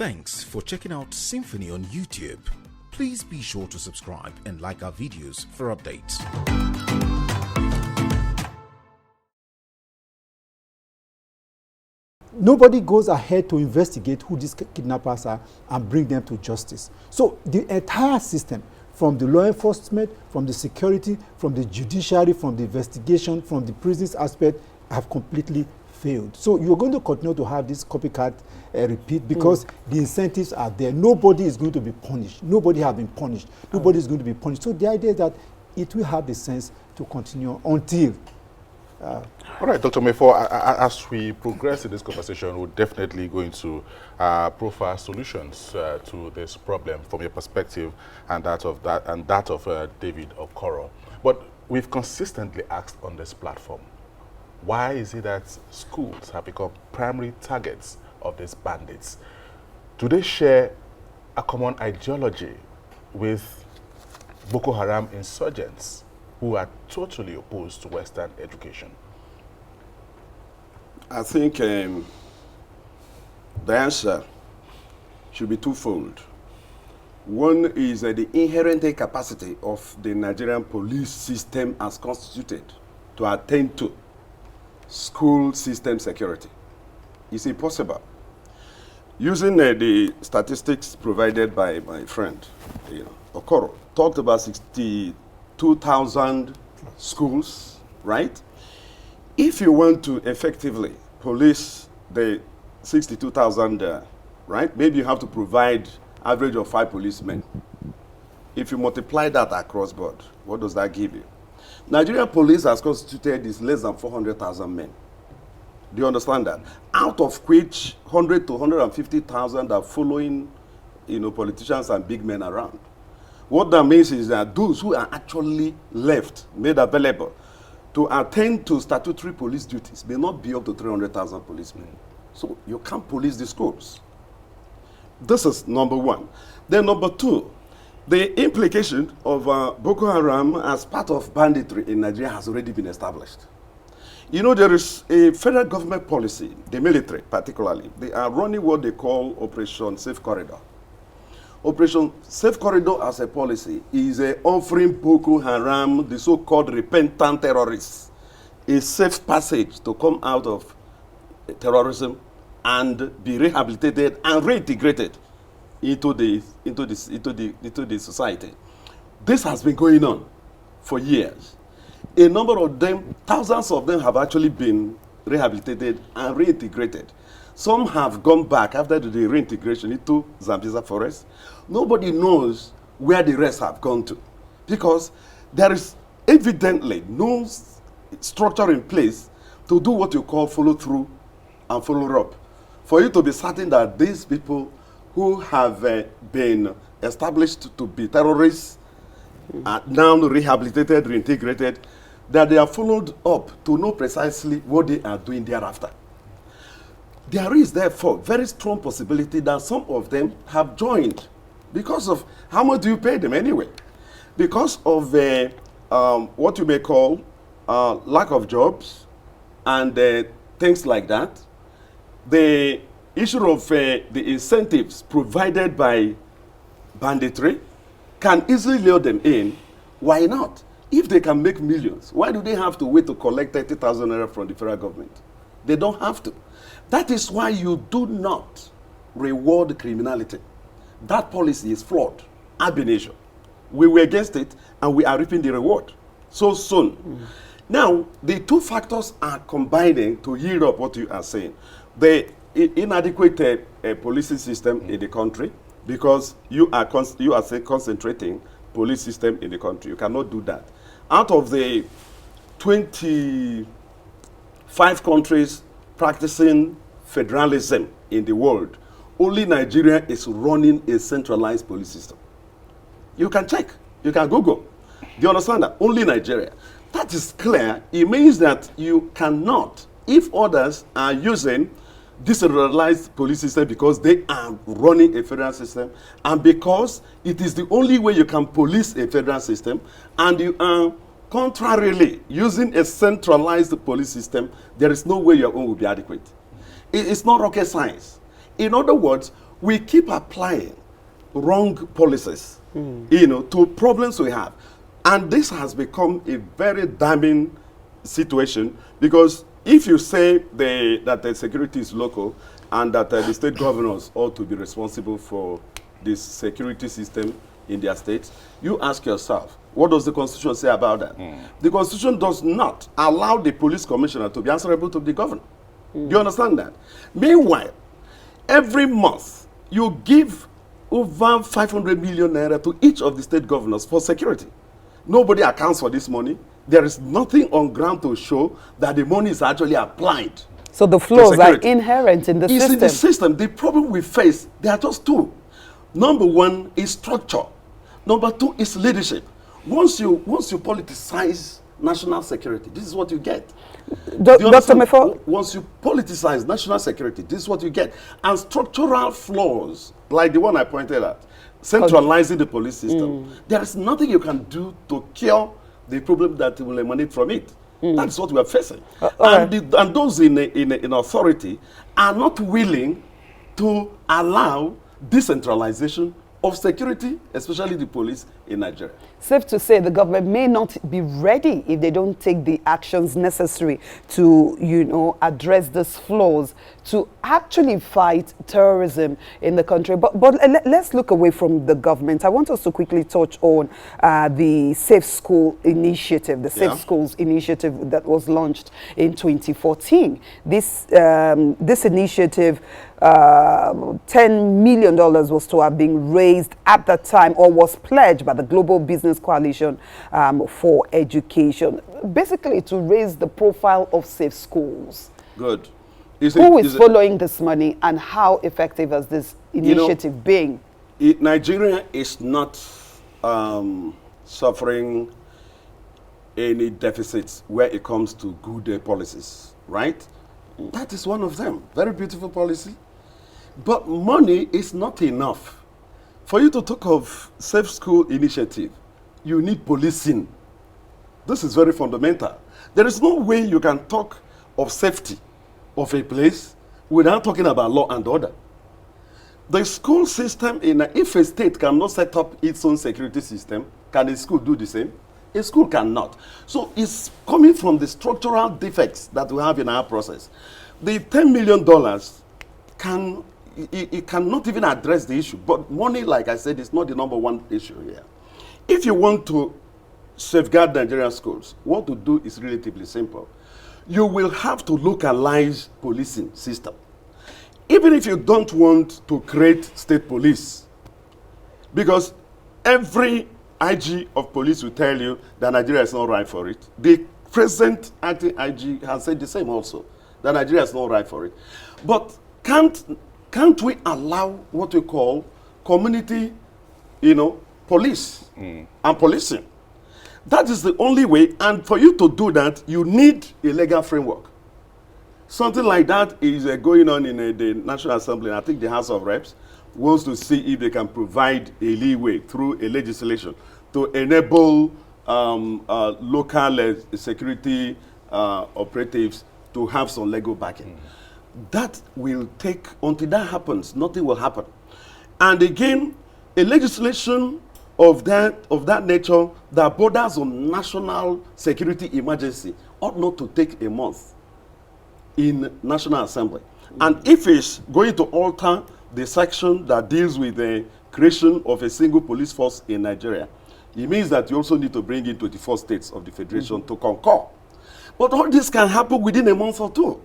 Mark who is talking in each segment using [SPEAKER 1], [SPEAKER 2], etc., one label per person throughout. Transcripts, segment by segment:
[SPEAKER 1] Thanks for checking out SYMFONI on YouTube. Please be sure to subscribe and like our videos for updates.
[SPEAKER 2] Nobody goes ahead to investigate who these kidnappers are and bring them to justice. So the entire system, from the law enforcement, from the security, from the judiciary, from the investigation, from the prisons aspect, have completely failed. So you're going to continue to have this copycat repeat because the incentives are there. Nobody is going to be punished. Nobody has been punished. Nobody is going to be punished. So the idea is that it will have the sense to continue until
[SPEAKER 3] all right, Dr. Mefor, as we progress in this conversation, we're definitely going to profile solutions to this problem from your perspective and that of David Okoror. But we've consistently asked on this platform, why is it that schools have become primary targets of these bandits? Do they share a common ideology with Boko Haram insurgents who are totally opposed to Western education?
[SPEAKER 4] I think the answer should be twofold. One is the inherent capacity of the Nigerian police system as constituted to attend to school system security. It's impossible. Using the statistics provided by my friend, Okoror, talked about 62,000 schools, right? If you want to effectively police the 62,000, right, maybe you have to provide average of 5 policemen. If you multiply that across board, what does that give you? Nigerian police as constituted is less than 400,000 men. Do you understand that? Out of which 100 to 150,000 are following, politicians and big men around. What that means is that those who are actually left, made available to attend to statutory police duties may not be up to 300,000 policemen. So you can't police the schools. This is number one. Then number two, the implication of Boko Haram as part of banditry in Nigeria has already been established. There is a federal government policy, the military particularly. They are running what they call Operation Safe Corridor. Operation Safe Corridor as a policy is offering Boko Haram, the so-called repentant terrorists, a safe passage to come out of terrorism and be rehabilitated and reintegrated into the society. This has been going on for years. A number of them, thousands of them have actually been rehabilitated and reintegrated. Some have gone back after the reintegration into Zambeza forest. Nobody knows where the rest have gone to because there is evidently no structure in place to do what you call follow through and follow up. For you to be certain that these people who have been established to be terrorists are now rehabilitated, reintegrated, that they are followed up to know precisely what they are doing thereafter. There is, therefore, very strong possibility that some of them have joined because of how much do you pay them anyway? Because of what you may call lack of jobs and things like that. The issue of the incentives provided by banditry can easily lure them in. Why not? If they can make millions, why do they have to wait to collect 30,000 naira from the federal government? They don't have to. That is why you do not reward criminality. That policy is flawed, ab initio. We were against it, and we are reaping the reward so soon. Now, the two factors are combining to yield up what you are saying. The inadequate policing system in the country, because you are concentrating police system in the country. You cannot do that. Out of the 25 countries practicing federalism in the world, only Nigeria is running a centralized police system. You can check. You can Google. Do you understand that? Only Nigeria. That is clear. It means that you cannot, if others are using decentralized police system because they are running a federal system and because it is the only way you can police a federal system, and you are contrarily using a centralized police system, there is no way your own will be adequate. It's not rocket science. In other words, we keep applying wrong policies, you know, to problems we have. And this has become a very damning situation, because if you say that the security is local and that the state governors ought to be responsible for this security system in their states, you ask yourself, what does the Constitution say about that? The Constitution does not allow the police commissioner to be answerable to the governor. Do you understand that? Meanwhile, every month, you give over 500 million naira to each of the state governors for security. Nobody accounts for this money. There is nothing on ground to show that the money is actually applied.
[SPEAKER 5] So the flaws are inherent in the system.
[SPEAKER 4] It's in the system. The problem we face, there are just two. Number one is structure. Number two is leadership. Once you politicize national security, this is what you get.
[SPEAKER 5] Dr. Mefor?
[SPEAKER 4] Once you politicize national security, this is what you get. And structural flaws, like the one I pointed at, centralizing the police system, there is nothing you can do to cure the problem that will emanate from it. That's what we are facing. And those in authority are not willing to allow decentralization of security, especially the police in Nigeria.
[SPEAKER 5] Safe to say the government may not be ready if they don't take the actions necessary to, you know, address these flaws, to actually fight terrorism in the country. But let's look away from the government. I want us to quickly touch on the Safe School Initiative, the Safe Schools Initiative that was launched in 2014. This initiative, $10 million was to have been raised at that time, or was pledged by the Global Business Coalition for Education, basically to raise the profile of safe schools.
[SPEAKER 4] Good.
[SPEAKER 5] Who is following this money, and how effective has this initiative been?
[SPEAKER 4] Nigeria is not suffering any deficits where it comes to good policies, right? That is one of them. Very beautiful policy. But money is not enough. For you to talk of safe school initiative, you need policing. This is very fundamental. There is no way you can talk of safety of a place without talking about law and order. The school system, if a state cannot set up its own security system, can a school do the same? A school cannot. So it's coming from the structural defects that we have in our process. The $10 million it cannot even address the issue. But money, like I said, is not the number one issue here. If you want to safeguard Nigerian schools, what to do is relatively simple. You will have to localize policing system. Even if you don't want to create state police, because every IG of police will tell you that Nigeria is not right for it. The present acting IG has said the same also, that Nigeria is not right for it. But can't we allow what we call community, police and policing? That is the only way, and for you to do that, you need a legal framework. Something like that is going on in the National Assembly, and I think the House of Reps wants to see if they can provide a leeway through a legislation to enable local security operatives to have some legal backing. That will take, until that happens, nothing will happen. And again, a legislation of that nature that borders on national security emergency ought not to take a month in National Assembly. And if it's going to alter the section that deals with the creation of a single police force in Nigeria, it means that you also need to bring in 24 states of the Federation to concur. But all this can happen within a month or two.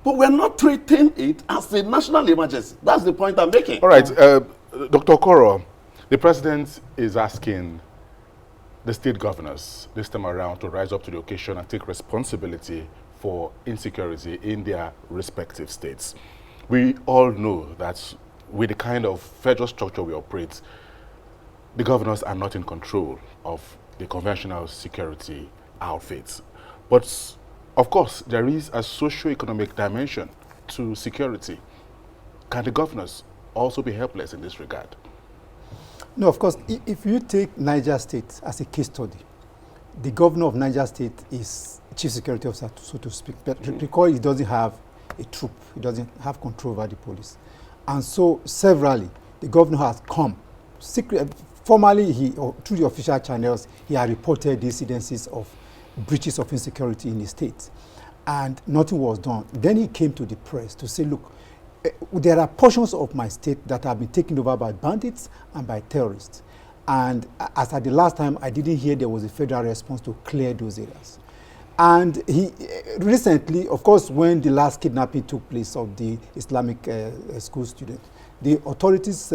[SPEAKER 4] But we're not treating it as a national emergency. That's the point I'm making.
[SPEAKER 3] All right, Dr. Okoror, the president is asking the state governors this time around to rise up to the occasion and take responsibility for insecurity in their respective states. We all know that with the kind of federal structure we operate, the governors are not in control of the conventional security outfits. But of course, there is a socio-economic dimension to security. Can the governors also be helpless in this regard?
[SPEAKER 2] No, of course, if you take Niger State as a case study, the governor of Niger State is chief security officer, so to speak, but because he doesn't have a troop, he doesn't have control over the police. And so severally, the governor has come. Formally, or through the official channels, he had reported the incidences of breaches of insecurity in the state. And nothing was done. Then he came to the press to say, look, there are portions of my state that have been taken over by bandits and by terrorists. And as at the last time, I didn't hear there was a federal response to clear those areas. And he recently, of course, when the last kidnapping took place of the Islamic school student, the authorities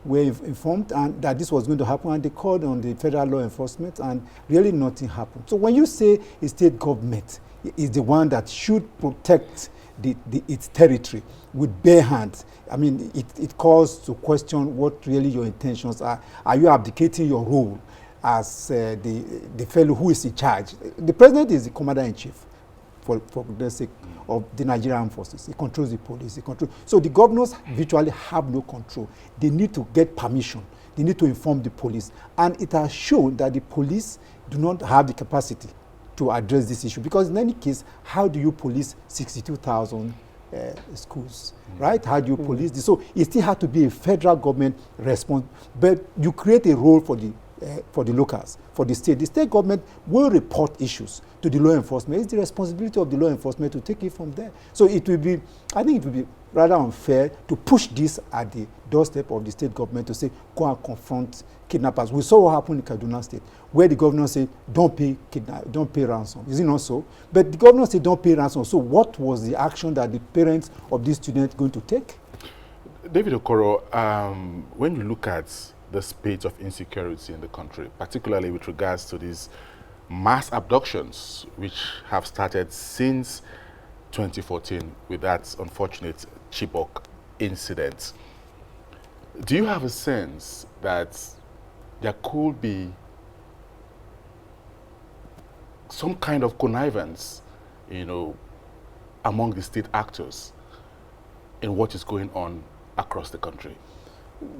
[SPEAKER 2] were informed and that this was going to happen, and they called on the federal law enforcement, and really nothing happened. So when you say a state government is the one that should protect its territory with bare hands, I mean, it calls to question what really your intentions are. Are you abdicating your role as the fellow who is in charge? The president is the commander-in-chief, for goodness sake, of the Nigerian Armed Forces. He controls the police. So the governors virtually have no control. They need to get permission. They need to inform the police. And it has shown that the police do not have the capacity to address this issue. Because in any case, how do you police 62,000 schools, right? How do you police this? So it still has to be a federal government response. But you create a role for the locals, for the state. The state government will report issues to the law enforcement. It's the responsibility of the law enforcement to take it from there. So it will be, I think it will be rather unfair to push this at the doorstep of the state government to say, go and confront kidnappers. We saw what happened in Kaduna State, where the governor said, don't pay ransom. Is it not so? But the governor said, don't pay ransom. So what was the action that the parents of these students going to take?
[SPEAKER 3] David Okoror, when you look at the spate of insecurity in the country, particularly with regards to these mass abductions, which have started since 2014 with that unfortunate Chibok incident, do you have a sense that there could be some kind of connivance, among the state actors in what is going on across the country?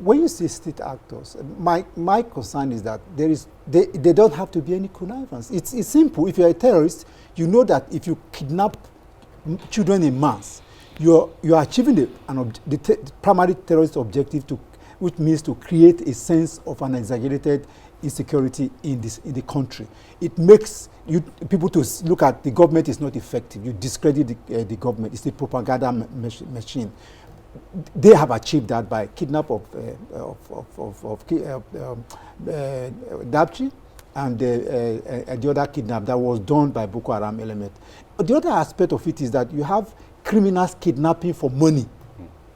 [SPEAKER 2] When you say state actors, my concern is that they don't have to be any connivance. It's simple. If you're a terrorist, you know that if you kidnap children in mass, you're achieving the primary terrorist objective, which means to create a sense of an exaggerated insecurity in the country. It makes people to look at the government is not effective. You discredit the government. It's a propaganda machine. They have achieved that by kidnap of Dabchi and the other kidnap that was done by Boko Haram element. But the other aspect of it is that you have criminals kidnapping for money.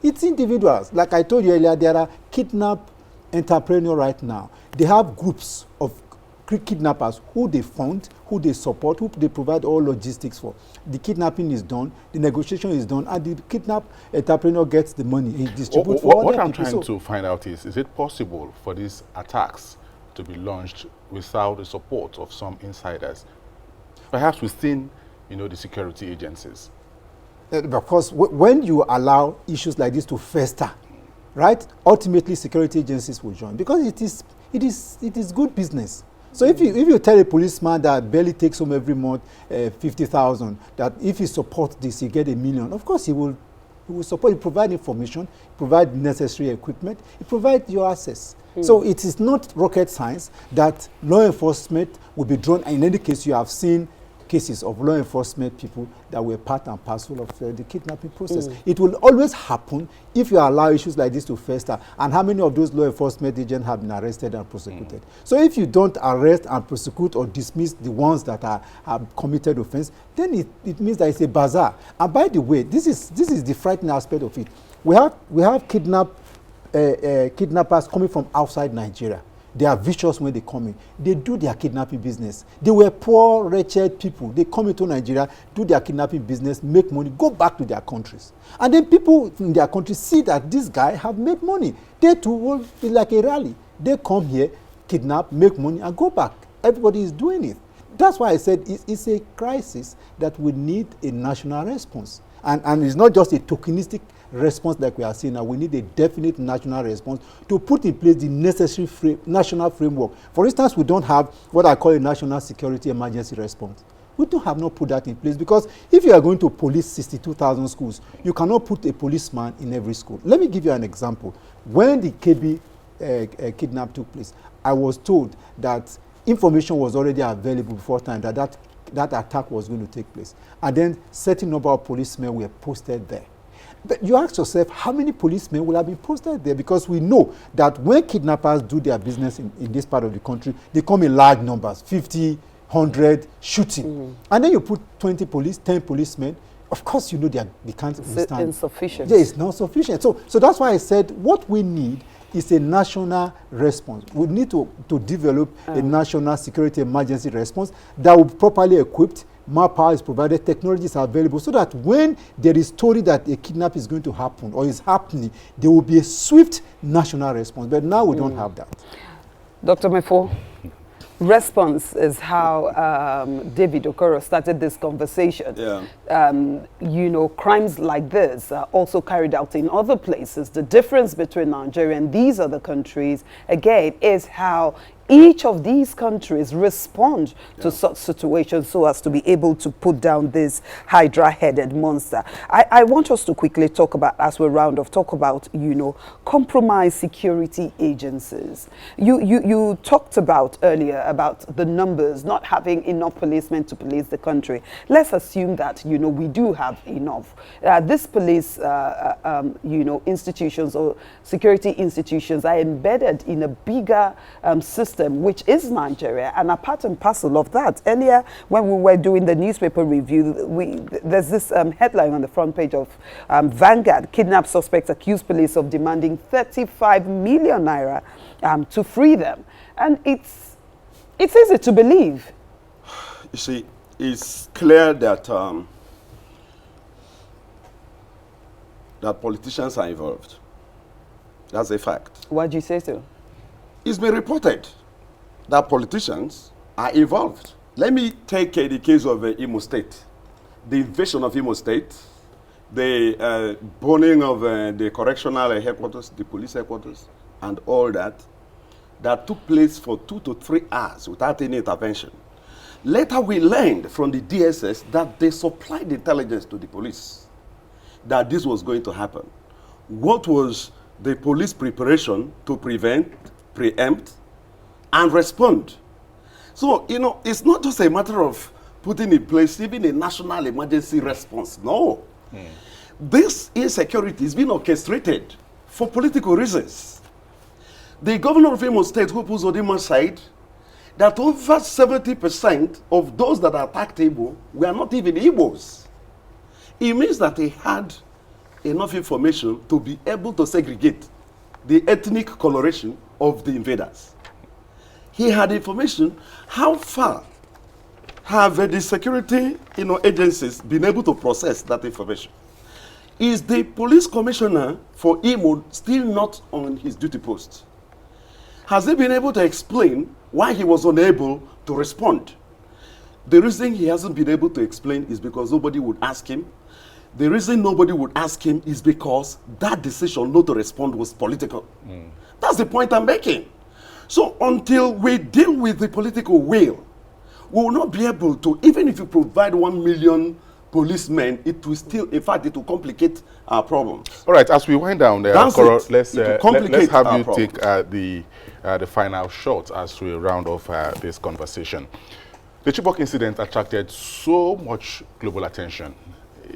[SPEAKER 2] It's individuals. Like I told you earlier, there are kidnap entrepreneurs right now. They have groups of kidnappers who they fund, who they support, who they provide all logistics for. The kidnapping is done, the negotiation is done, and the kidnap entrepreneur gets the money. He distributes for
[SPEAKER 3] what
[SPEAKER 2] other
[SPEAKER 3] I'm
[SPEAKER 2] people.
[SPEAKER 3] trying to find out is it possible for these attacks to be launched without the support of some insiders, perhaps within, the security agencies?
[SPEAKER 2] Of course, when you allow issues like this to fester, right, ultimately security agencies will join, because it is good business. So if you tell a policeman that barely takes home every month 50,000, that if he supports this, he get $1 million, of course he will support. He provide information, provide necessary equipment, he provide your access. So it is not rocket science that law enforcement will be drawn. In any case, you have seen cases of law enforcement people that were part and parcel of the kidnapping process. It will always happen if you allow issues like this to fester. And how many of those law enforcement agents have been arrested and prosecuted? So if you don't arrest and prosecute or dismiss the ones that have committed offense, then it means that it's a bazaar. And by the way, this is the frightening aspect of it. We have kidnappers coming from outside Nigeria. They are vicious when they come in. They do their kidnapping business. They were poor, wretched people. They come into Nigeria, do their kidnapping business, make money, go back to their countries. And then people in their countries see that this guy have made money. They too will be like a rally. They come here, kidnap, make money, and go back. Everybody is doing it. That's why I said it's a crisis that we need a national response. And it's not just a tokenistic response like we are seeing now. We need a definite national response to put in place the necessary national framework. For instance, we don't have what I call a national security emergency response. We have not put that in place, because if you are going to police 62,000 schools, you cannot put a policeman in every school. Let me give you an example. When the KB kidnap took place, I was told that information was already available before time that attack was going to take place. And then certain number of policemen were posted there. But you ask yourself, how many policemen will have been posted there? Because we know that when kidnappers do their business in this part of the country, they come in large numbers, 50, 100, shooting. And then you put 20 police, 10 policemen. Of course, you know they can't withstand.
[SPEAKER 5] Insufficient.
[SPEAKER 2] Yeah, it's not sufficient. So that's why I said what we need is a national response. We need to develop a national security emergency response that will be properly equipped. Manpower is provided, technologies are available, so that when there is story that a kidnap is going to happen or is happening, there will be a swift national response. But now we don't have that.
[SPEAKER 5] Dr. Mefor, response is how David Okoror started this conversation.
[SPEAKER 4] Yeah.
[SPEAKER 5] You know, crimes like this are also carried out in other places. The difference between Nigeria and these other countries, again, is how each of these countries respond to such situations so as to be able to put down this hydra-headed monster. I want us to quickly talk about, as we round off, talk about, you know, compromised security agencies. You talked about earlier about the numbers, not having enough policemen to police the country. Let's assume that, you know, we do have enough. This police, you know, institutions or security institutions are embedded in a bigger system, which is Nigeria, and a part and parcel of that. Earlier, when we were doing the newspaper review, there's this headline on the front page of Vanguard: kidnapped suspects accuse police of demanding 35 million naira to free them. And it's easy to believe.
[SPEAKER 4] You see, it's clear that that politicians are involved. That's a fact.
[SPEAKER 5] Why do you say so?
[SPEAKER 4] It's been reported that politicians are involved. Let me take the case of Imo State. The invasion of Imo State, the burning of the correctional headquarters, the police headquarters, and all that took place for 2 to 3 hours without any intervention. Later we learned from the DSS that they supplied intelligence to the police that this was going to happen. What was the police preparation to prevent, preempt, and respond? So, you know, it's not just a matter of putting in place even a national emergency response. No. This insecurity is being orchestrated for political reasons. The governor of Imo State, who puts on Imo's side, that over 70% of those that attacked Igbo were not even Igbos. It means that he had enough information to be able to segregate the ethnic coloration of the invaders. He had information. How far have the security agencies been able to process that information? Is the police commissioner for Imo still not on his duty post? Has he been able to explain why he was unable to respond? The reason he hasn't been able to explain is because nobody would ask him. The reason nobody would ask him is because that decision not to respond was political. That's the point I'm making. So until we deal with the political will, we will not be able to, even if you provide 1 million policemen, it will still, in fact, it will complicate our problems.
[SPEAKER 3] All right, as we wind down there, Okoror, let's have you
[SPEAKER 4] problems.
[SPEAKER 3] take the final shot as we round off this conversation. The Chibok incident attracted so much global attention.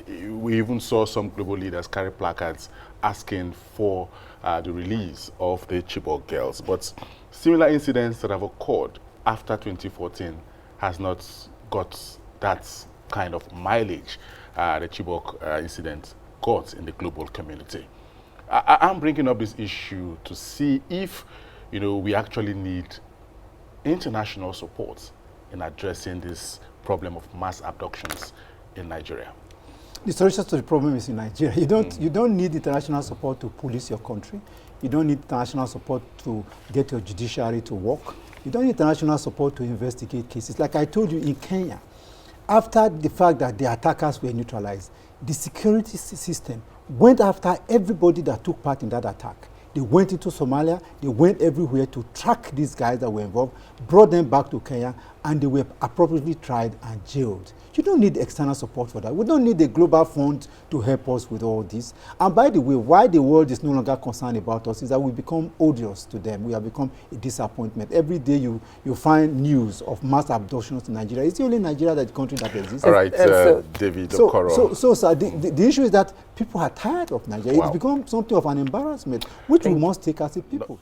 [SPEAKER 3] We even saw some global leaders carry placards asking for the release of the Chibok girls. But similar incidents that have occurred after 2014 has not got that kind of mileage the Chibok incident got in the global community. I'm bringing up this issue to see if, you know, we actually need international support in addressing this problem of mass abductions in Nigeria.
[SPEAKER 2] The solution to the problem is in Nigeria. You don't need international support to police your country. You don't need international support to get your judiciary to work. You don't need international support to investigate cases. Like I told you, in Kenya, after the fact that the attackers were neutralized, the security system went after everybody that took part in that attack. They went into Somalia, they went everywhere to track these guys that were involved, brought them back to Kenya, and they were appropriately tried and jailed. You don't need external support for that. We don't need a global fund to help us with all this. And by the way, why the world is no longer concerned about us is that we become odious to them. We have become a disappointment. Every day you find news of mass abductions in Nigeria. It's the only Nigeria, that country that exists.
[SPEAKER 3] All right, David Okoror.
[SPEAKER 2] So, sir, the issue is that people are tired of Nigeria.
[SPEAKER 3] Wow.
[SPEAKER 2] It's become something of an embarrassment, which we must take as a people.